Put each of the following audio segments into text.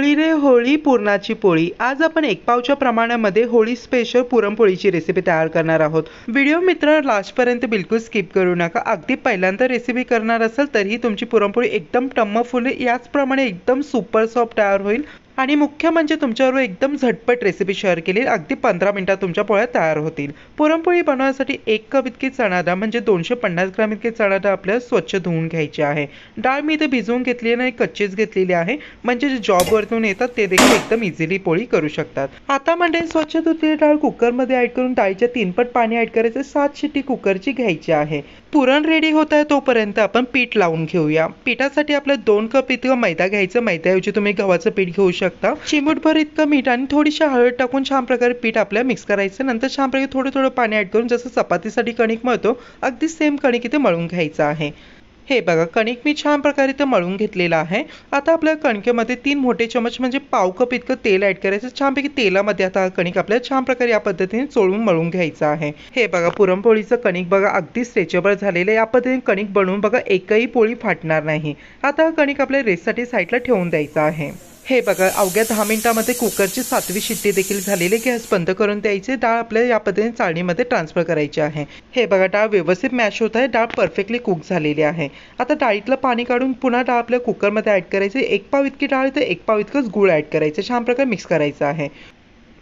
होळी रे होळी पुरणाची पोळी। आज आपण एक पावच्या प्रमाणामध्ये होळी स्पेशल पुरणपोळीची रेसिपी तयार करणार आहोत। व्हिडिओ मित्र लास्ट पर्यंत बिलकुल स्किप करू नका। अगदी पहिल्यांदा रेसिपी करणार असाल तरीही तुमची पुरणपोळी एकदम टम्म फुलेल, याचप्रमाणे एकदम सुपर सॉफ्ट तयार होईल। आणि मुख्य म्हणजे तुमच्याबरोबर एकदम झटपट रेसिपी शेअर केली, अगदी 15 मिनिटात तुमच्या पोळ्या तयार होतील। पुरणपोळी बनवण्यासाठी 1 कप इतकी चणा डाळ म्हणजे 250 ग्रॅम इतकी चणा डाळ आपल्याला स्वच्छ धुवून घ्यायची आहे। डाळ मी इथे भिजवून घेतली नाही, कच्चीच घेतलेली आहे, म्हणजे जे जॉबवरतून येतात ते देखील एकदम इझिली पोळी करू शकतात। आता म्हणजे स्वच्छ धुतलेली डाळ कुकरमध्ये ॲड करून डाळीच्या 3 पट पाणी ॲड करायचं, 7 शिट्टी कुकरची घ्यायची आहे। पुरण रेडी होत आहे तोपर्यंत आपण पीठ लावून घेऊया। पिठासाठी आपलं 2 कप इतकं मैदा घ्यायचं, मैद्याऐवजी तुम्ही गव्हाचं पीठ घेऊ शकता। चिमूटभर इतकं मीठ आणि थोडीशी हळद टाकून छान प्रकारे पीठ आपल्याला मिक्स करायचं। नंतर छान प्रकारे थोडं थोडं पाणी ॲड करून जसं चपातीसाठी कणिक मळतो अगदी सेम कणिक इथे मळून घ्यायचं आहे। हे बघा, कणिक मी छान प्रकारे इथे मळून घेतलेलं आहे। आता आपल्या कणकेमध्ये 3 मोठे चमच म्हणजे पाव कप इतकं तेल ॲड करायचं। छानपैकी तेलामध्ये आता कणिक आपल्याला छान प्रकारे या पद्धतीने चोळून मळून घ्यायचं आहे। हे बघा, पुरणपोळीचं कणिक बघा अगदी स्ट्रेचेबल झालेलं आहे। या पद्धतीने कणिक बनवून बघा, एकही पोळी फाटणार नाही। आता कणिक आपल्या रेस्टसाठी साईडला ठेवून द्यायचं आहे। हे बघा, अवघ्या 10 मिनिटांमध्ये कुकरची 7वी शिट्टी देखील झालेली। गॅस बंद करून द्यायचे। डाळ आपल्याला या पद्धतीने चाळणीमध्ये ट्रान्सफर करायची आहे। हे बघा, डाळ व्यवस्थित मॅश होत आहे, डाळ परफेक्टली कुक झालेली आहे। आता डाळीतलं पाणी काढून पुन्हा डाळ आपल्या कुकरमध्ये ॲड करायची। 1 पाव इतकी डाळ तर 1 पाव इतकंच गूळ ॲड करायचं, छान प्रकारे मिक्स करायचं आहे।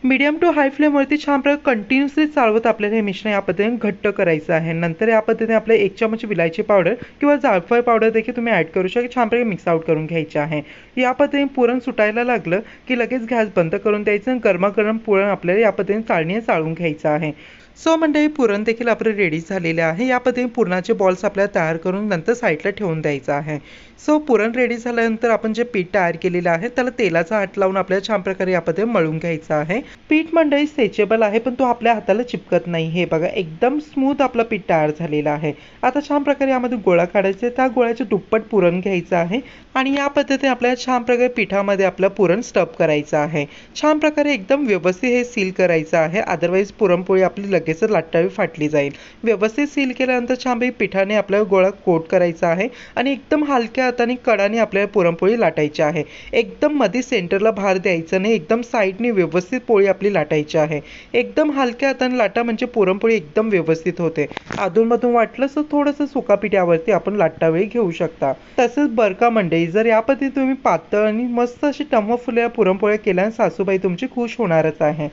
मीडियम टू हाय फ्लेमवरती छान प्रकारे कंटिन्युअसली चालवत आपल्याला हे मिश्रण या पद्धतीने घट्ट करायचं आहे। नंतर या पद्धतीने आपल्या 1 चमच विलायची पावडर किंवा जायफळ पावडर देखील तुम्ही ॲड करू शकता, छान प्रकारे मिक्स आउट करून घ्यायचे आहे। या पद्धतीने पुरण सुटायला लागलं की लगेच गॅस बंद करून द्यायचं आणि गरमागरम पुरण आपल्याला या पद्धतीने चाळणीने चाळून घ्यायचं आहे। सो मंडळी, पुरण देखील आपलं रेडी झालेले आहे। या पद्धतीने पुरणाचे बॉल्स आपल्याला तयार करून नंतर साईडला ठेवून द्यायचं आहे। सो पुरण रेडी झाल्यानंतर आपण जे पीठ तयार केलेलं आहे त्याला तेलाचा हात लावून आपल्याला छान प्रकारे या पद्धतीने मळून घ्यायचं आहे। पीठ मंडळी स्ट्रेचेबल आहे, पण तो आपल्या हाताला चिपकत नाही। हे बघा, एकदम स्मूथ आपलं पीठ तयार झालेलं आहे। आता छान प्रकारे यामध्ये गोळा काढायचे, त्या गोळ्याचे दुप्पट पुरण घ्यायचं आहे आणि या पद्धतीने आपल्याला छान प्रकारे पिठामध्ये आपलं पुरण स्टफ करायचं आहे। छान प्रकारे एकदम व्यवस्थित हे सील करायचं आहे, अदरवाईज पुरणपोळी आपली लगेच लाटावी फाटली जाईल। व्यवस्थित सील केल्यानंतर छानपैकी पिठाने आपल्याला गोळा कोट करायचा आहे आणि एकदम हलक्या हाताने कडाने आपल्याला पुरणपोळी लाटायची आहे। एकदम मध्ये सेंटरला भार द्यायचं नाही, एकदम साईडने व्यवस्थित पोळी आपली लाटायची आहे। एकदम हलक्या हाताने लाटा म्हणजे पुरणपोळी एकदम व्यवस्थित होते। अधूनमधून वाटलं तर थोडंसं सुका पीठ यावरती आपण लाटता वेळी घेऊ शकता। तसंच बरका मंडळी, जर या पद्धतीने तुम्ही पातळ आणि मस्त अशी टम्म फुलेल्या पुरणपोळ्या केल्याने सासूबाई तुमची खुश होणारच आहे।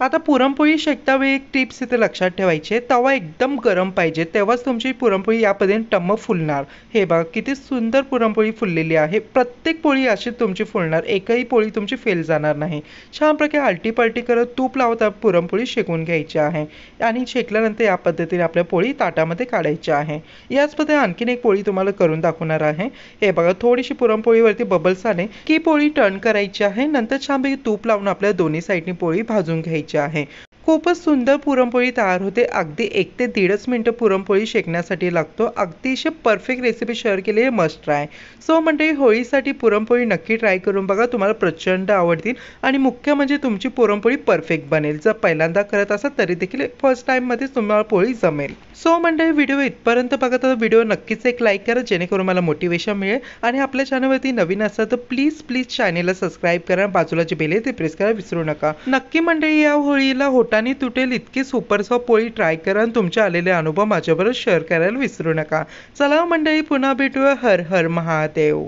आता पुरणपोळी शेकता वेळी एक टिप्स इथे लक्षात ठेवायची आहे, तवा एकदम गरम पाहिजे, तेव्हाच तुमची पुरणपोळी या पद्धतीने टम्म फुलणार। हे बघा, किती सुंदर पुरणपोळी फुललेली आहे। प्रत्येक पोळी अशी तुमची फुलणार, एकही पोळी तुमची फेल जाणार नाही। छान प्रकारे आलटी पलटी करत तूप लावता पुरणपोळी शेकून घ्यायची आहे आणि शेकल्यानंतर या पद्धतीने आपल्या पोळी ताटामध्ये काढायची आहे। याच पद्धतीने आणखीन एक पोळी तुम्हाला करून दाखवणार आहे। हे बघा, थोडीशी पुरणपोळीवरती बबल्स आले की पोळी टर्न करायची आहे। नंतर छानपैकी तूप लावून आपल्या दोन्ही साईडनी पोळी भाजून घ्यायची आहे। खूपच सुंदर पुरणपोळी तयार होते। अगदी 1 ते 1.5 मिनिटं पुरणपोळी शेकण्यासाठी लागतो। अगदीशी परफेक्ट रेसिपी शेअर केली आहे, मस्ट ट्राय। सो मंडळी, होळीसाठी पुरणपोळी नक्की ट्राय करून बघा, तुम्हाला प्रचंड आवडतील आणि मुख्य म्हणजे तुमची पुरणपोळी परफेक्ट बनेल। जर पहिल्यांदा करत असाल तरी देखील फर्स्ट टाइममध्ये तुम्हाला पोळी जमेल। सो मंडळी, व्हिडिओ इथपर्यंत बघा तर व्हिडिओ नक्कीच एक लाईक करा, जेणेकरून मला मोटिवेशन मिळेल। आणि आपल्या चॅनलवरती नवीन असाल तर प्लीज चॅनलला सबस्क्राईब करा, बाजूला जे बेल आहे ते प्रेस करायला विसरू नका। नक्की मंडळी, या होळीला होटाने तुटेल इतकी सुपर सॉफ्ट पोळी ट्राय करा आणि तुमचे आलेले अनुभव माझ्याबरोबर शेअर करायला विसरू नका। चला मंडळी, पुन्हा भेटूया। हर हर महादेव।